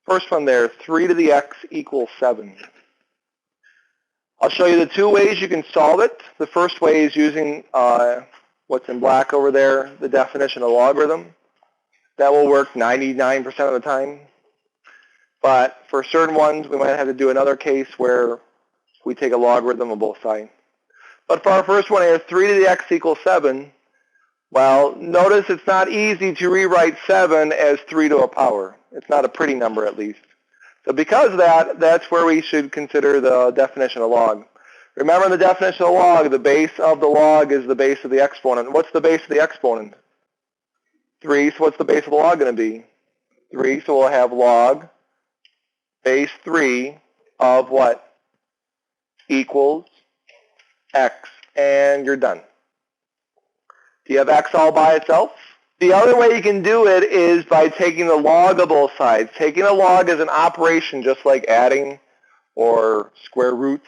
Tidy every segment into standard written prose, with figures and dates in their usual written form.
First one there, 3 to the x equals 7. I'll show you the two ways you can solve it. The first way is using what's in black over there, the definition of logarithm. That will work 99% of the time. But for certain ones, we might have to do another case where we take a logarithm of both sides. But for our first one here, 3 to the x equals 7, well, notice it's not easy to rewrite 7 as 3 to a power. It's not a pretty number, at least. So because of that, that's where we should consider the definition of log. Remember the definition of log, the base of the log is the base of the exponent. What's the base of the exponent? 3, so what's the base of the log going to be? 3, so we'll have log base 3 of what? Equals x, and you're done. Do you have x all by itself? The other way you can do it is by taking the log of both sides. Taking a log is an operation just like adding or square roots.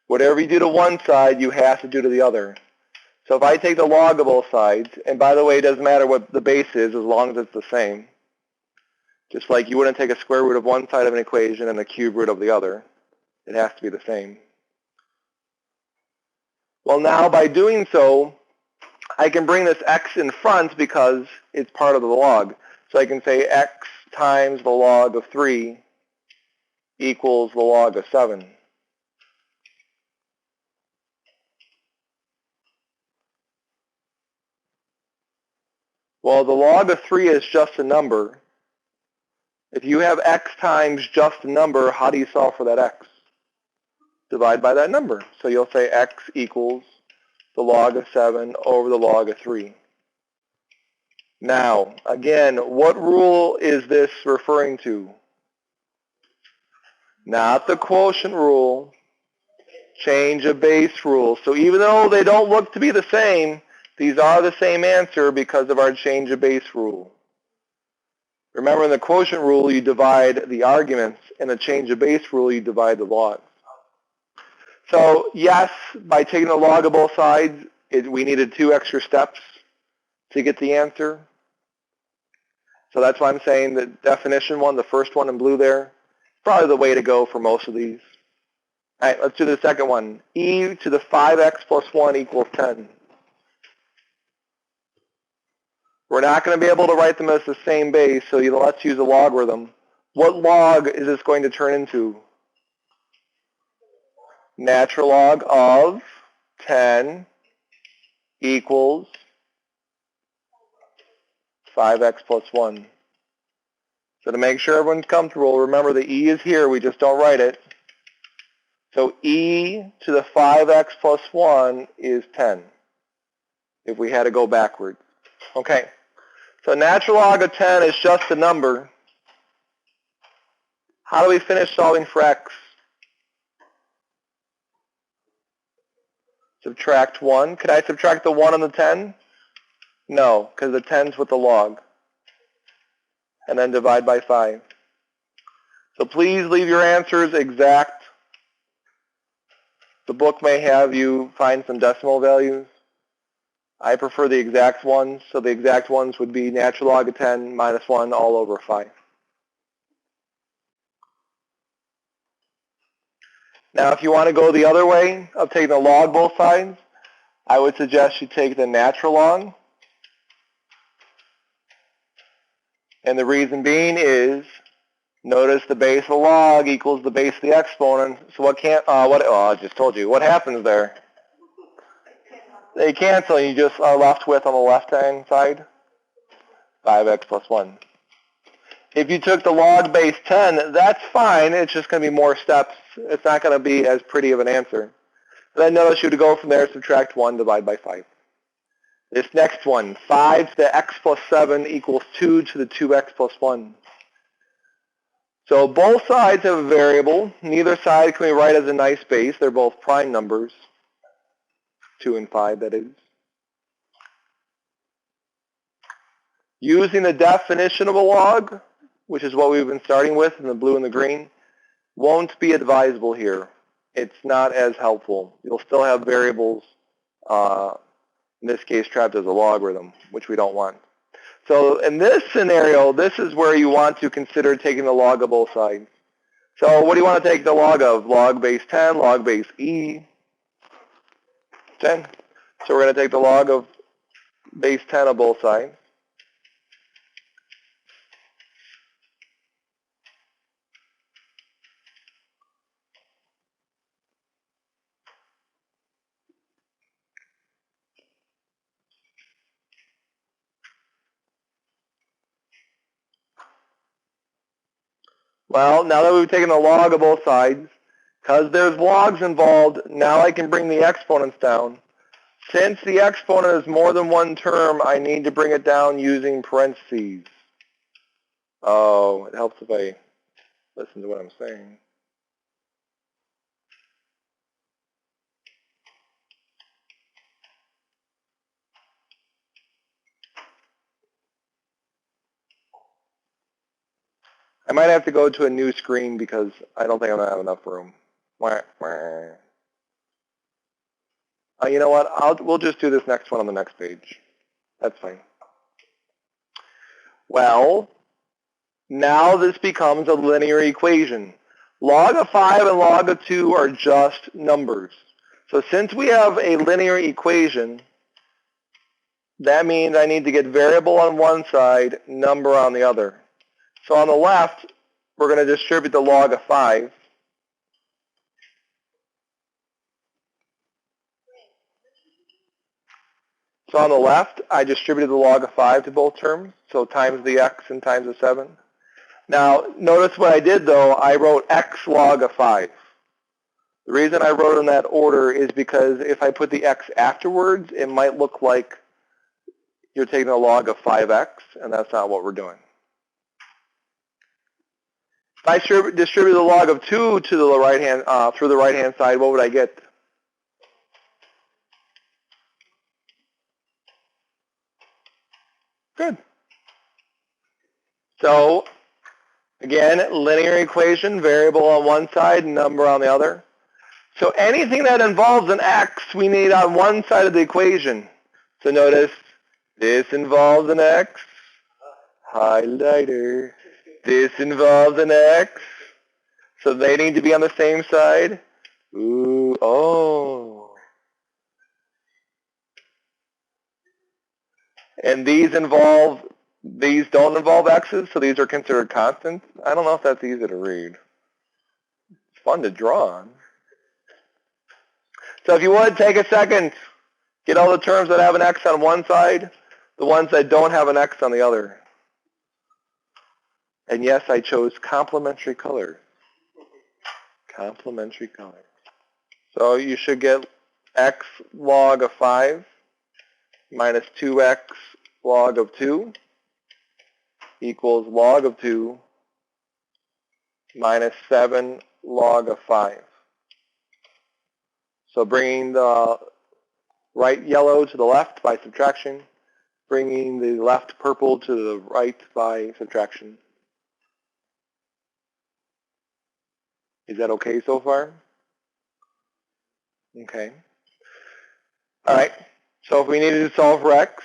Whatever you do to one side, you have to do to the other. So if I take the log of both sides, and by the way, it doesn't matter what the base is as long as it's the same. Just like you wouldn't take a square root of one side of an equation and a cube root of the other. It has to be the same. Well, now by doing so, I can bring this x in front because it's part of the log. So I can say x times the log of 3 equals the log of 7. Well, the log of 3 is just a number. If you have x times just a number, how do you solve for that x? Divide by that number. So you'll say x equals the log of 7 over the log of 3. Now, again, what rule is this referring to? Not the quotient rule, change of base rule. So even though they don't look to be the same, these are the same answer because of our change of base rule. Remember, in the quotient rule, you divide the arguments. In the change of base rule, you divide the logs. So yes, by taking the log of both sides, we needed 2 extra steps to get the answer. So that's why I'm saying that definition one, the first one in blue there, probably the way to go for most of these. All right, let's do the second one. E to the 5x plus 1 equals 10. We're not going to be able to write them as the same base, so let's use a logarithm. What log is this going to turn into? Natural log of 10 equals 5x plus 1. So to make sure everyone's comfortable, remember the e is here, we just don't write it. So e to the 5x plus 1 is 10, if we had to go backwards. Okay, so natural log of 10 is just a number. How do we finish solving for x? Subtract 1. Could I subtract the 1 and the 10? No, because the 10's with the log. And then divide by 5. So please leave your answers exact. The book may have you find some decimal values. I prefer the exact ones. So the exact ones would be natural log of 10 minus 1 all over 5. Now, if you want to go the other way of taking the log both sides, I would suggest you take the natural log. And the reason being is, notice the base of the log equals the base of the exponent. So what I just told you. What happens there? They cancel, and you just are left with, on the left-hand side, 5x plus 1. If you took the log base 10, that's fine. It's just going to be more steps. It's not going to be as pretty of an answer. And then notice you to go from there, subtract 1, divide by 5. This next one, 5 to the x plus 7 equals 2 to the 2x plus 1. So both sides have a variable. Neither side can we write as a nice base. They're both prime numbers. 2 and 5, that is. Using the definition of a log, which is what we've been starting with in the blue and the green, won't be advisable here. It's not as helpful. You'll still have variables, in this case trapped as a logarithm, which we don't want. So in this scenario, this is where you want to consider taking the log of both sides. So what do you want to take the log of? Log base 10, log base e 10. So we're going to take the log of base 10 of both sides. Well, now that we've taken the log of both sides, because there's logs involved, now I can bring the exponents down. Since the exponent is more than one term, I need to bring it down using parentheses. Oh, it helps if I listen to what I'm saying. I might have to go to a new screen because I don't think I'm going to have enough room. You know what? We'll just do this next one on the next page. That's fine. Well, now this becomes a linear equation. Log of 5 and log of 2 are just numbers. So since we have a linear equation, that means I need to get variable on one side, number on the other. So on the left, we're going to distribute the log of 5. So on the left, I distributed the log of 5 to both terms, so times the x and times the 7. Now, notice what I did, though. I wrote x log of 5. The reason I wrote it in that order is because if I put the x afterwards, it might look like you're taking the log of 5x, and that's not what we're doing. If I distribute the log of 2 to the right hand through the right-hand side, what would I get? Good. So, again, linear equation, variable on one side, number on the other. So anything that involves an x, we need on one side of the equation. So notice, this involves an x, highlighter. This involves an x, so they need to be on the same side. Ooh, oh. And these don't involve x's, so these are considered constants. I don't know if that's easy to read. It's fun to draw on. So if you would, take a second, get all the terms that have an x on one side, the ones that don't have an x on the other. And yes, I chose complementary colors. Complementary colors. So you should get x log of 5 minus 2x log of 2 equals log of 2 minus 7 log of 5. So bringing the right yellow to the left by subtraction, bringing the left purple to the right by subtraction. Is that okay so far? Okay. All right. So if we needed to solve for x,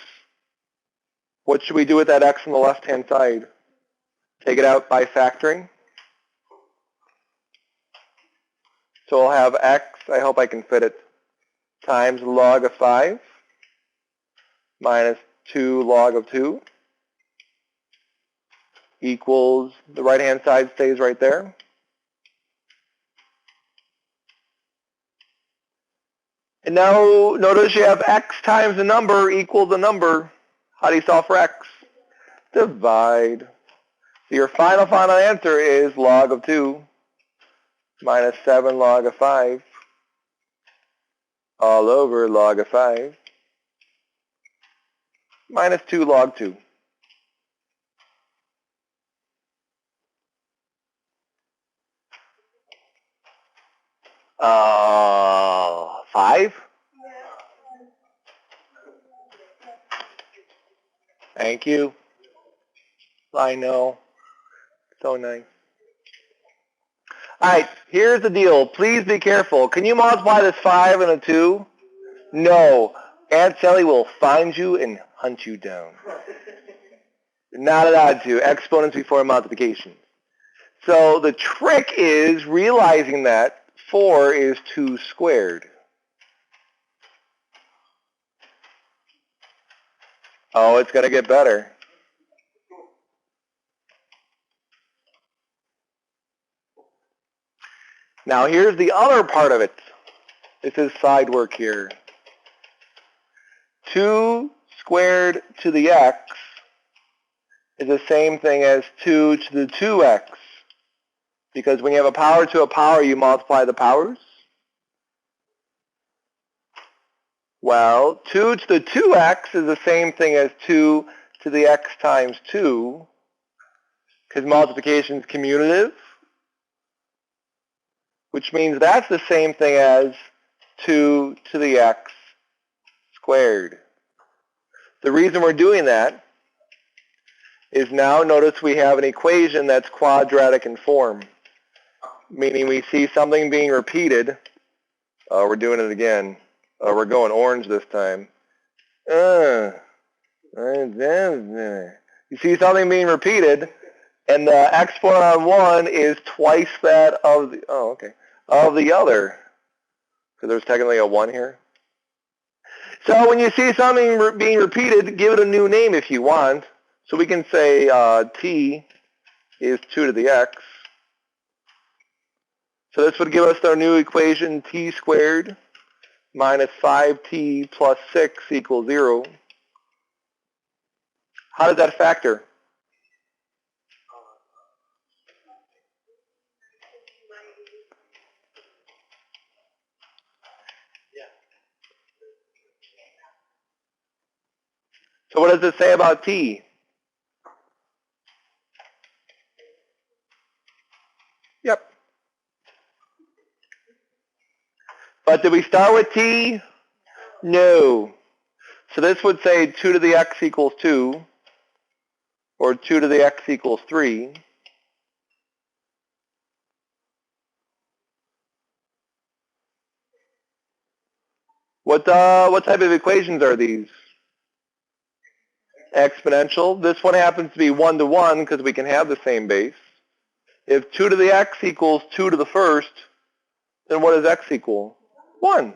what should we do with that x on the left-hand side? Take it out by factoring. So we'll have x, I hope I can fit it, times log of 5 minus 2 log of 2 equals, the right-hand side stays right there. And now notice you have x times the number equals the number. How do you solve for x? Divide. So your final answer is log of 2 minus 7 log of 5 all over log of 5 minus 2 log 2. Uh, 5? Thank you. I know. So nice. All right, here's the deal. Please be careful. Can you multiply this 5 and a 2? No. Aunt Sally will find you and hunt you down. Not allowed to. Exponents before multiplication. So the trick is realizing that 4 is 2 squared. Oh, it's going to get better. Now here's the other part of it. This is side work here. 2 squared to the x is the same thing as 2 to the 2x. Because when you have a power to a power, you multiply the powers. Well, 2 to the 2x is the same thing as 2 to the x times 2, because multiplication is commutative, which means that's the same thing as 2 to the x squared. The reason we're doing that is now notice we have an equation that's quadratic in form, meaning we see something being repeated. Oh, we're doing it again. Oh, we're going orange this time. You see something being repeated, and the exponent on one is twice that of the, of the other. Because there's technically a 1 here. So when you see something being repeated, give it a new name if you want. So we can say t is 2 to the x. So this would give us our new equation, t squared minus 5t plus 6 equals 0. How does that factor? So what does it say about t? Yep. But did we start with t? No. So this would say 2 to the x equals 2, or 2 to the x equals 3. What type of equations are these? Exponential. This one happens to be 1 to 1 because we can have the same base. If 2 to the x equals 2 to the first, then what does x equal? 1.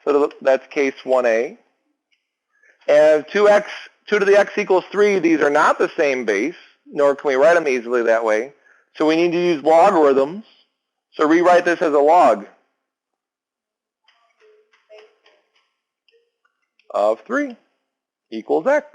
So that's case 1a. And if 2 to the x equals 3, these are not the same base, nor can we write them easily that way. So we need to use logarithms. So rewrite this as a log of 3 equals x.